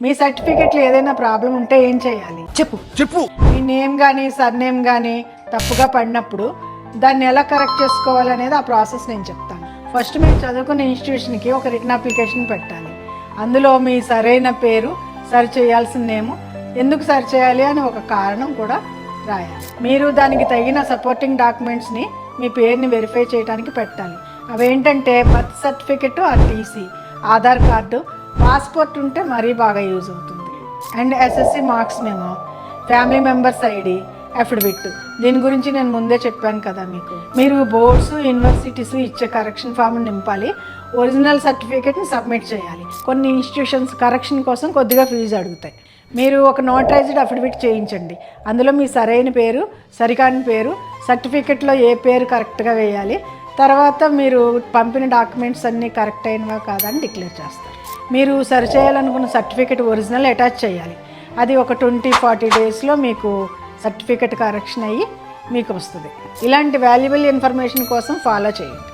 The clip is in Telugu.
మీ సర్టిఫికెట్లో ఏదైనా ప్రాబ్లం ఉంటే ఏం చేయాలి చెప్పు. మీ నేమ్ కానీ సర్నేమ్ కానీ తప్పుగా పడినప్పుడు దాన్ని ఎలా కరెక్ట్ చేసుకోవాలనేది ఆ ప్రాసెస్ నేను చెప్తాను. ఫస్ట్ మీరు చదువుకున్న ఇన్స్టిట్యూషన్కి ఒక రిటన్ అప్లికేషన్ పెట్టాలి. అందులో మీ సరైన పేరు, సరి చేయాల్సిన నేము, ఎందుకు సరి చేయాలి అని ఒక కారణం కూడా రాయాలి. మీరు దానికి తగిన సపోర్టింగ్ డాక్యుమెంట్స్ని మీ పేరుని వెరిఫై చేయడానికి పెట్టాలి. అవేంటంటే birth certificate, TC, Aadhaar card, passport ఉంటే మరీ బాగా యూజ్ అవుతుంది. And SSC marks memo, family members ID, affidavit. దీని గురించి నేను ముందే చెప్పాను కదా మీకు. మీరు బోర్డ్స్, యూనివర్సిటీస్ ఇచ్చే కరెక్షన్ ఫామ్ నింపాలి. ఒరిజినల్ సర్టిఫికేట్ని సబ్మిట్ చేయాలి. కొన్ని ఇన్స్టిట్యూషన్స్ కరెక్షన్ కోసం కొద్దిగా ఫీజు అడుగుతాయి. మీరు ఒక నోటరైజ్డ్ అఫిడవిట్ చేయించండి. అందులో మీ సరైన పేరు, సరికాని పేరు, సర్టిఫికెట్లో ఏ పేరు కరెక్ట్గా వేయాలి, తర్వాత మీరు పంపిన డాక్యుమెంట్స్ అన్నీ కరెక్ట్ అయినవా కాదని డిక్లేర్ చేస్తారు. మీరు సరి చేయాలనుకున్న సర్టిఫికెట్ ఒరిజినల్ అటాచ్ చేయాలి. అది ఒక 20-40 డేస్లో మీకు సర్టిఫికెట్ కరెక్షన్ అయ్యి మీకు వస్తుంది. ఇలాంటి వాల్యుబుల్ ఇన్ఫర్మేషన్ కోసం ఫాలో చేయండి.